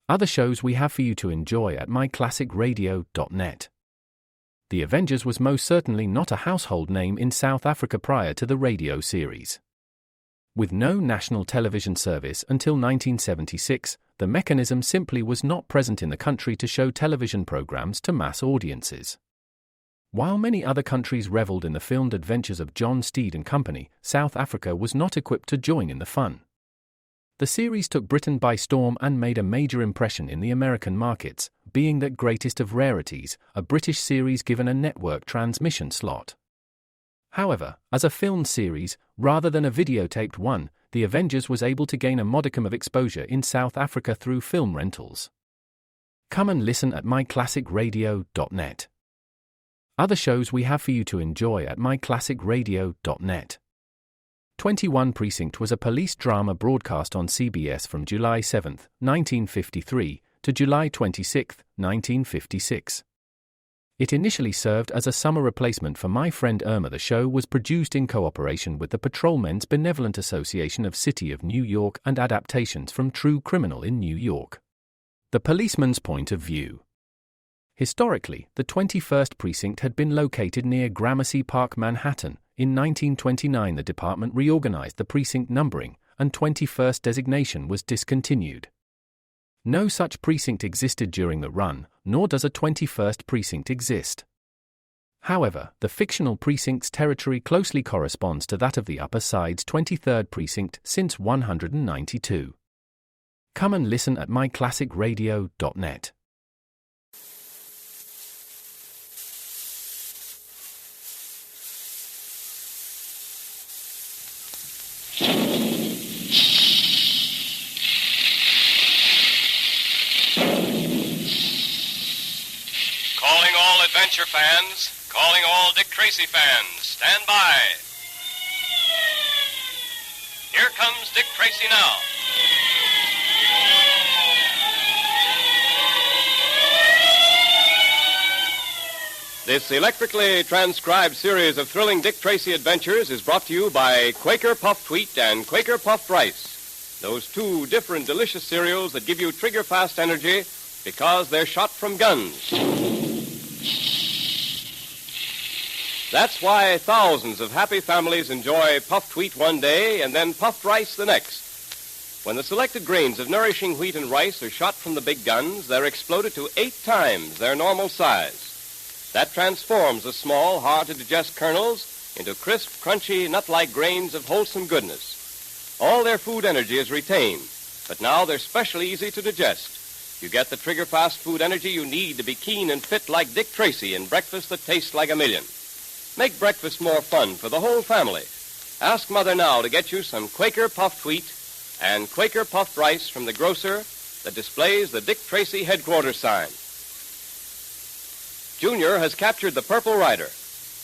Other shows we have for you to enjoy at myclassicradio.net. The Avengers was most certainly not a household name in South Africa prior to the radio series. With no national television service until 1976, the mechanism simply was not present in the country to show television programs to mass audiences. While many other countries reveled in the filmed adventures of John Steed and company, South Africa was not equipped to join in the fun. The series took Britain by storm and made a major impression in the American markets, being that greatest of rarities, a British series given a network transmission slot. However, as a filmed series, rather than a videotaped one, The Avengers was able to gain a modicum of exposure in South Africa through film rentals. Come and listen at myclassicradio.net. Other shows we have for you to enjoy at myclassicradio.net. 21 Precinct was a police drama broadcast on CBS from July 7, 1953, to July 26, 1956. It initially served as a summer replacement for My Friend Irma. The show was produced in cooperation with the Patrolmen's Benevolent Association of City of New York and adaptations from True Criminal in New York. The Policeman's Point of View. Historically, the 21st Precinct had been located near Gramercy Park, Manhattan. In 1929 the department reorganized the precinct numbering, and 21st designation was discontinued. No such precinct existed during the run, nor does a 21st precinct exist. However, the fictional precinct's territory closely corresponds to that of the Upper Side's 23rd precinct since 192. Come and listen at myclassicradio.net. Calling all adventure fans, calling all Dick Tracy fans, stand by. Here comes Dick Tracy now. This electrically transcribed series of thrilling Dick Tracy adventures is brought to you by Quaker Puffed Wheat and Quaker Puffed Rice, those two different delicious cereals that give you trigger-fast energy because they're shot from guns. That's why thousands of happy families enjoy puffed wheat one day and then puffed rice the next. When the selected grains of nourishing wheat and rice are shot from the big guns, they're exploded to 8 times their normal size. That transforms the small, hard-to-digest kernels into crisp, crunchy, nut-like grains of wholesome goodness. All their food energy is retained, but now they're specially easy to digest. You get the trigger-fast food energy you need to be keen and fit like Dick Tracy in breakfast that tastes like a million. Make breakfast more fun for the whole family. Ask Mother now to get you some Quaker Puffed Wheat and Quaker Puffed Rice from the grocer that displays the Dick Tracy headquarters sign. Junior has captured the Purple Rider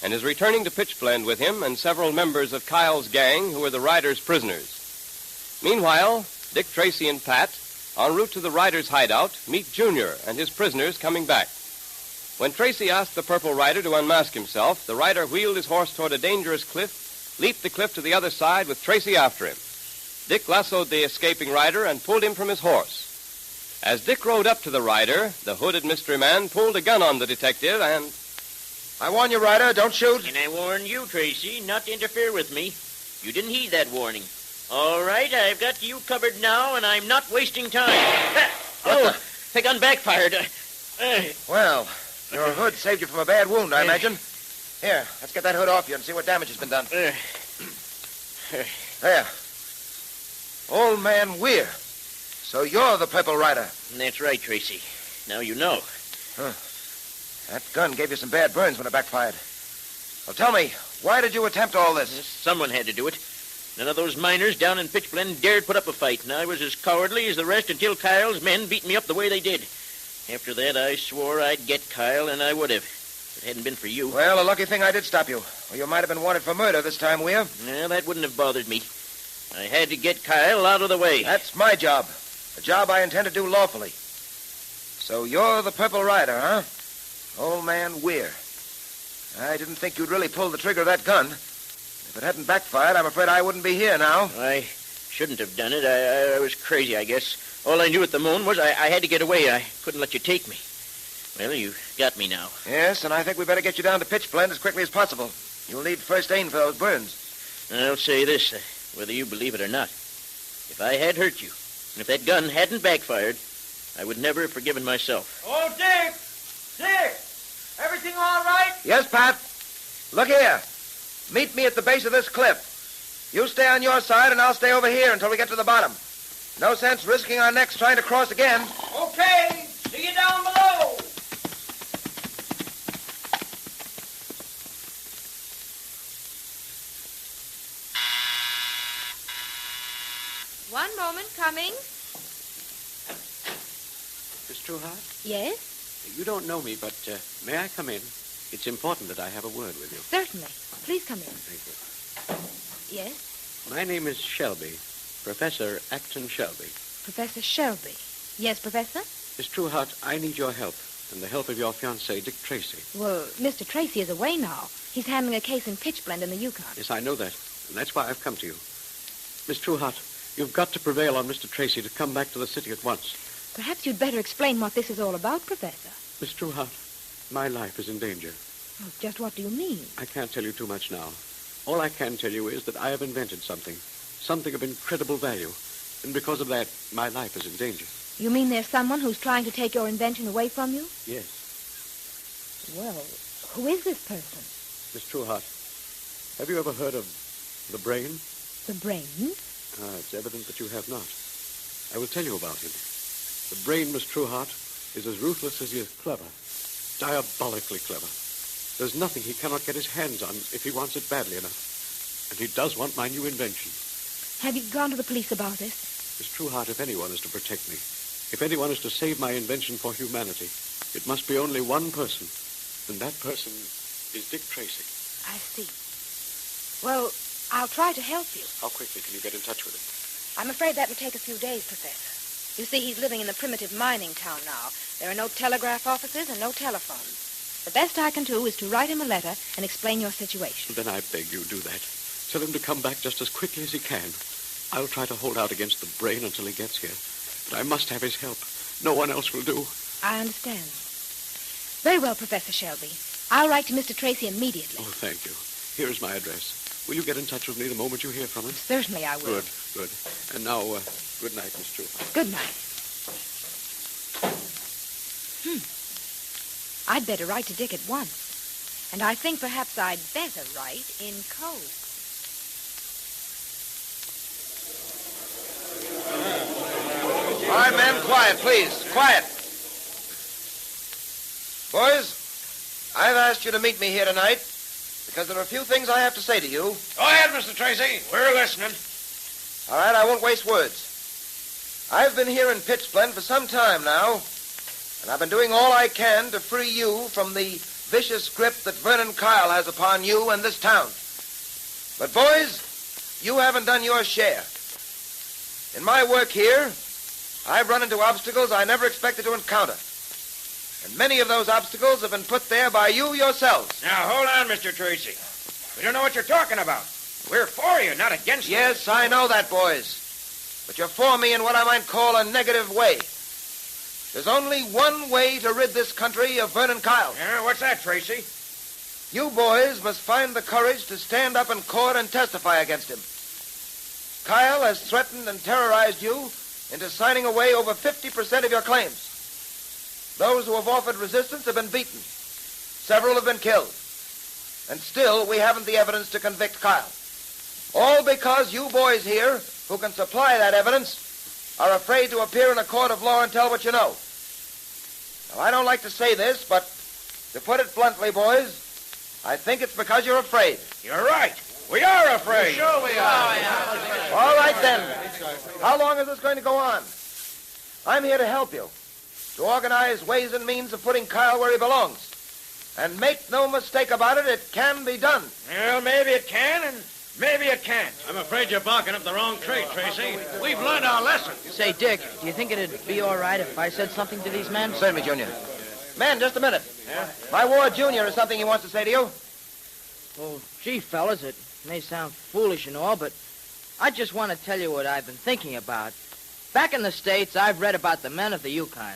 and is returning to Pitchblende with him and several members of Kyle's gang who are the Rider's prisoners. Meanwhile, Dick Tracy and Pat, en route to the Rider's hideout, meet Junior and his prisoners coming back. When Tracy asked the Purple Rider to unmask himself, the Rider wheeled his horse toward a dangerous cliff, leaped the cliff to the other side with Tracy after him. Dick lassoed the escaping Rider and pulled him from his horse. As Dick rode up to the Rider, the hooded mystery man pulled a gun on the detective and... I warn you, Rider, don't shoot. And I warn you, Tracy, not to interfere with me. You didn't heed that warning. All right, I've got you covered now, and I'm not wasting time. The gun backfired. Well, your hood saved you from a bad wound, I imagine. Here, let's get that hood off you and see what damage has been done. There. Old Man Weir. So you're the Purple Rider. That's right, Tracy. Now you know. Huh. That gun gave you some bad burns when it backfired. Well, tell me, why did you attempt all this? Someone had to do it. None of those miners down in Pitchblende dared put up a fight, and I was as cowardly as the rest until Kyle's men beat me up the way they did. After that, I swore I'd get Kyle, and I would have. If it hadn't been for you. Well, a lucky thing I did stop you. Or you might have been wanted for murder this time, Weir. Well, that wouldn't have bothered me. I had to get Kyle out of the way. That's my job. A job I intend to do lawfully. So you're the Purple Rider, huh? Old Man Weir. I didn't think you'd really pull the trigger of that gun. If it hadn't backfired, I'm afraid I wouldn't be here now. I shouldn't have done it. I was crazy, I guess. All I knew at the moment was I had to get away. I couldn't let you take me. Well, you got me now. Yes, and I think we better get you down to Pitchblende as quickly as possible. You'll need first aid for those burns. I'll say this, whether you believe it or not. If I had hurt you, and if that gun hadn't backfired, I would never have forgiven myself. Oh, Dick! Dick! Everything all right? Yes, Pat. Look here. Meet me at the base of this cliff. You stay on your side, and I'll stay over here until we get to the bottom. No sense risking our necks trying to cross again. Okay. See you down below. One moment, coming. Miss Trueheart? Yes? You don't know me, but may I come in? It's important that I have a word with you. Certainly. Please come in. Thank you. Yes? My name is Shelby, Professor Acton Shelby. Professor Shelby. Yes, Professor? Miss Trueheart, I need your help, and the help of your fiancé, Dick Tracy. Well, Mr. Tracy is away now. He's handling a case in Pitchblende in the Yukon. Yes, I know that, and that's why I've come to you. Miss Trueheart, you've got to prevail on Mr. Tracy to come back to the city at once. Perhaps you'd better explain what this is all about, Professor. Miss Trueheart, my life is in danger. Oh, just what do you mean? I can't tell you too much now. All I can tell you is that I have invented something of incredible value, and because of that, my life is in danger. You mean there's someone who's trying to take your invention away from you? Yes. Well, who is this person? Miss Trueheart, have you ever heard of the brain? The brain? It's evident that you have not. I will tell you about him. The brain, Miss Trueheart, is as ruthless as he is clever. Diabolically clever. There's nothing he cannot get his hands on if he wants it badly enough. And he does want my new invention. Have you gone to the police about this? Miss Trueheart, if anyone is to protect me, if anyone is to save my invention for humanity, it must be only one person. And that person is Dick Tracy. I see. Well, I'll try to help you. How quickly can you get in touch with him? I'm afraid that will take a few days, Professor. You see, he's living in the primitive mining town now. There are no telegraph offices and no telephones. The best I can do is to write him a letter and explain your situation. Then I beg you do that. Tell him to come back just as quickly as he can. I'll try to hold out against the brain until he gets here. But I must have his help. No one else will do. I understand. Very well, Professor Shelby. I'll write to Mr. Tracy immediately. Oh, thank you. Here is my address. Will you get in touch with me the moment you hear from him? Certainly I will. Good. And now, good night, Miss Trueheart. Good night. I'd better write to Dick at once. And I think perhaps I'd better write in code. All right, men, quiet, please. Quiet. Boys, I've asked you to meet me here tonight because there are a few things I have to say to you. Go ahead, Mr. Tracy. We're listening. All right, I won't waste words. I've been here in Pitchblende for some time now, and I've been doing all I can to free you from the vicious grip that Vernon Kyle has upon you and this town. But, boys, you haven't done your share. In my work here, I've run into obstacles I never expected to encounter. And many of those obstacles have been put there by you yourselves. Now, hold on, Mr. Tracy. We don't know what you're talking about. We're for you, not against you. Yes, I know that, boys. But you're for me in what I might call a negative way. There's only one way to rid this country of Vernon Kyle. Yeah, what's that, Tracy? You boys must find the courage to stand up in court and testify against him. Kyle has threatened and terrorized you into signing away over 50% of your claims. Those who have offered resistance have been beaten. Several have been killed. And still, we haven't the evidence to convict Kyle. All because you boys here, who can supply that evidence, are afraid to appear in a court of law and tell what you know. Now, I don't like to say this, but to put it bluntly, boys, I think it's because you're afraid. You're right. We are afraid. Sure we are. All right, then. How long is this going to go on? I'm here to help you, to organize ways and means of putting Kyle where he belongs. And make no mistake about it, it can be done. Well, maybe it can, and maybe it can't. I'm afraid you're barking up the wrong tree, Tracy. We've learned our lesson. Say, Dick, do you think it'd be all right if I said something to these men? Certainly, Junior. Man, just a minute. My Ward Junior has something he wants to say to you. Well, gee, fellas, it may sound foolish and all, but I just want to tell you what I've been thinking about. Back in the States, I've read about the men of the Yukon.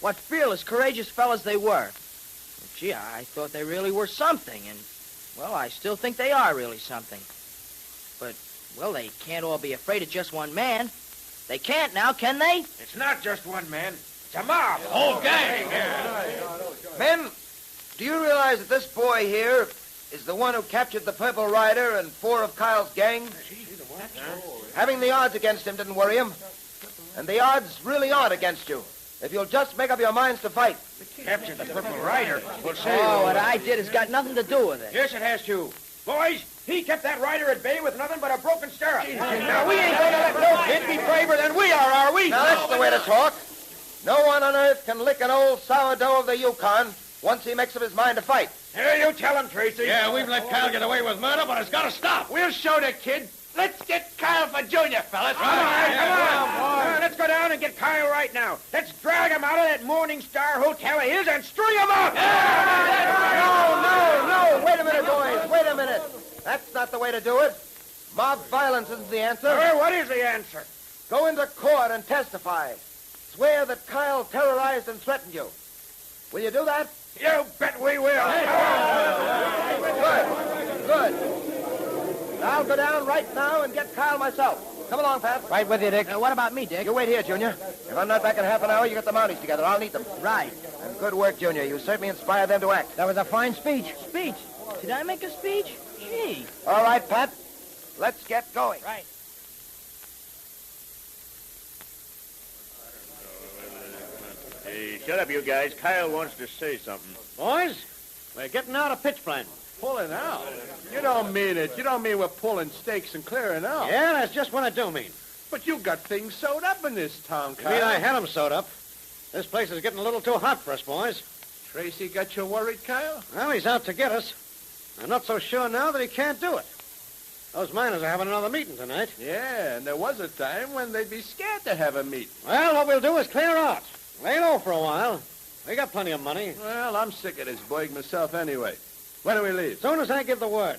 What fearless, courageous fellas they were. Gee, I thought they really were something, and, well, I still think they are really something. But, well, they can't all be afraid of just one man. They can't now, can they? It's not just one man. It's a mob. The whole gang. Men, do you realize that this boy here is the one who captured the Purple Rider and 4 of Kyle's gang? Having the odds against him didn't worry him. And the odds really aren't against you, if you'll just make up your minds to fight. Captured the Purple Rider. We'll see. Oh, what I did has got nothing to do with it. Yes, it has to. Boys, he kept that rider at bay with nothing but a broken stirrup. Now, we ain't going to let no kid be braver than we are we? Now, that's the way to talk. No one on earth can lick an old sourdough of the Yukon once he makes up his mind to fight. Here, you tell him, Tracy. Yeah, we've let Kyle get away with murder, but it's got to stop. We'll show the kid. Let's get Kyle for Junior, fellas. Come on. Let's go down and get Kyle right now. Let's drag him out of that Morning Star Hotel of his and string him up. No. Wait a minute, boys. Wait a minute. That's not the way to do it. Mob violence isn't the answer. Well, what is the answer? Go into court and testify. Swear that Kyle terrorized and threatened you. Will you do that? You bet we will. Good. I'll go down right now and get Kyle myself. Come along, Pat. Right with you, Dick. What about me, Dick? You wait here, Junior. If I'm not back in half an hour, you get the Mounties together. I'll need them. Right. And good work, Junior. You certainly inspired them to act. That was a fine speech. Speech? Did I make a speech? Gee. All right, Pat. Let's get going. Right. Hey, shut up, you guys. Kyle wants to say something. Boys, we're getting out of pitch blende. Pulling out? You don't mean it. You don't mean we're pulling stakes and clearing out. Yeah, that's just what I do mean. But you got things sewed up in this town, You Kyle. mean I had them sewed up? This place is getting a little too hot for us, boys. Tracy got you worried, Kyle? Well, he's out to get us. I'm not so sure now that he can't do it. Those miners are having another meeting tonight. Yeah, and there was a time when they'd be scared to have a meeting. Well, what we'll do is clear out. Lay low for a while. We got plenty of money. Well, I'm sick of this boig myself anyway. When do we leave? As soon as I give the word.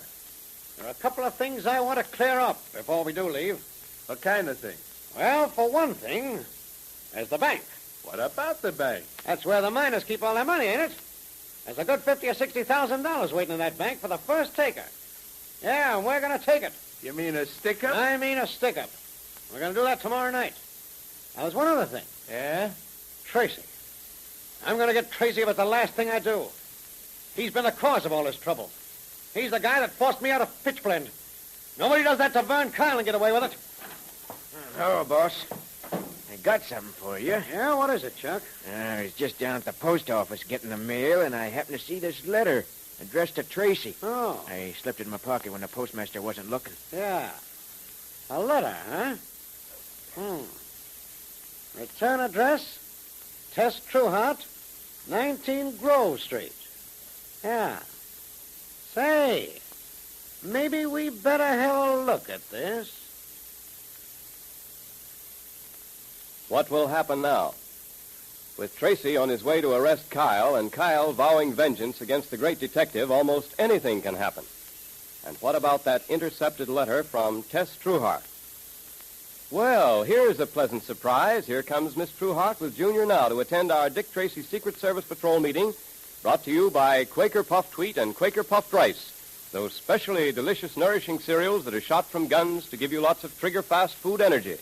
There are a couple of things I want to clear up before we do leave. What kind of thing? Well, for one thing, there's the bank. What about the bank? That's where the miners keep all their money, ain't it? There's a good $50,000 or $60,000 waiting in that bank for the first taker. Yeah, and we're going to take it. You mean a stick-up? I mean a stick-up. We're going to do that tomorrow night. Now, there's one other thing. Yeah? Tracy. I'm going to get Tracy if it's the last thing I do. He's been the cause of all this trouble. He's the guy that forced me out of pitch blende. Nobody does that to Vern Kyle and get away with it. Hello, boss. I got something for you. Yeah, what is it, Chuck? I was just down at the post office getting the mail, and I happened to see this letter addressed to Tracy. Oh. I slipped it in my pocket when the postmaster wasn't looking. Yeah. A letter, huh? Return address, Tess Trueheart, 19 Grove Street. Yeah. Say, maybe we better have a look at this. What will happen now? With Tracy on his way to arrest Kyle and Kyle vowing vengeance against the great detective, almost anything can happen. And what about that intercepted letter from Tess Trueheart? Well, here's a pleasant surprise. Here comes Miss Trueheart with Junior now to attend our Dick Tracy Secret Service Patrol meeting, brought to you by Quaker Puffed Wheat and Quaker Puffed Rice, those specially delicious, nourishing cereals that are shot from guns to give you lots of trigger-fast food energy.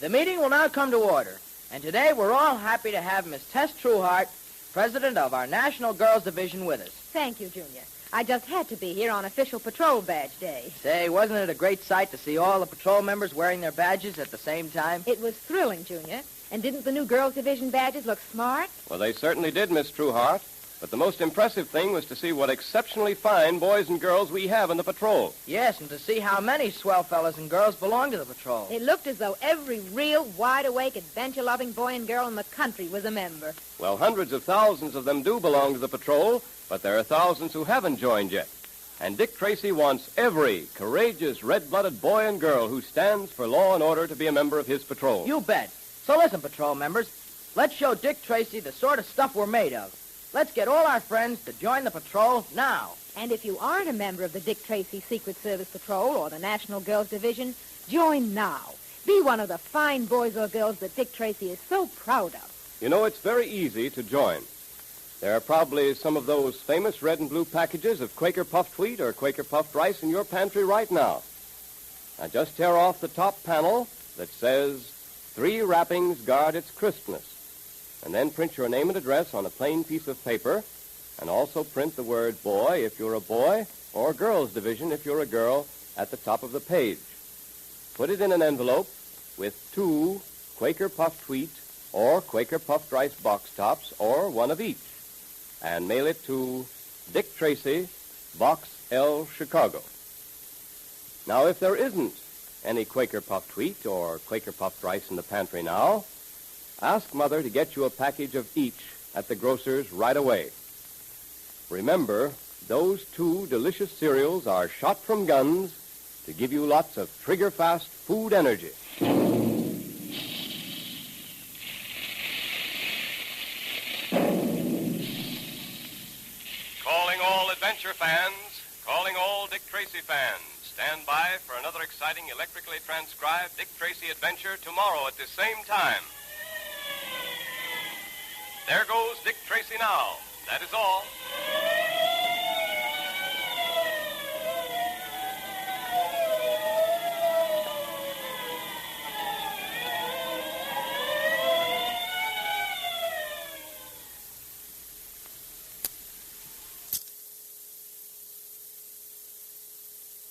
The meeting will now come to order, and today we're all happy to have Miss Tess Trueheart, president of our National Girls Division, with us. Thank you, Junior. I just had to be here on official patrol badge day. Say, wasn't it a great sight to see all the patrol members wearing their badges at the same time? It was thrilling, Junior. And didn't the new Girls Division badges look smart? Well, they certainly did, Miss Trueheart. But the most impressive thing was to see what exceptionally fine boys and girls we have in the patrol. Yes, and to see how many swell fellas and girls belong to the patrol. It looked as though every real, wide-awake, adventure-loving boy and girl in the country was a member. Well, hundreds of thousands of them do belong to the patrol, but there are thousands who haven't joined yet. And Dick Tracy wants every courageous, red-blooded boy and girl who stands for law and order to be a member of his patrol. You bet. So listen, patrol members. Let's show Dick Tracy the sort of stuff we're made of. Let's get all our friends to join the patrol now. And if you aren't a member of the Dick Tracy Secret Service Patrol or the National Girls Division, Join now. Be one of the fine boys or girls that Dick Tracy is so proud of. You know, it's very easy to join. There are probably some of those famous red and blue packages of Quaker puffed wheat or Quaker puffed rice in your pantry right now. Now just tear off the top panel that says, 3 wrappings guard its crispness. And then print your name and address on a plain piece of paper, and also print the word boy if you're a boy, or girls division if you're a girl, at the top of the page. Put it in an envelope with 2 Quaker puffed wheat or Quaker puffed rice box tops, or one of each, and mail it to Dick Tracy, Box L, Chicago. Now, if there isn't any Quaker puffed wheat or Quaker puffed rice in the pantry now, ask Mother to get you a package of each at the grocer's right away. Remember, those 2 delicious cereals are shot from guns to give you lots of trigger-fast food energy. Calling all adventure fans, calling all Dick Tracy fans. Stand by for another exciting electrically transcribed Dick Tracy adventure tomorrow at the same time. There goes Dick Tracy now. That is all.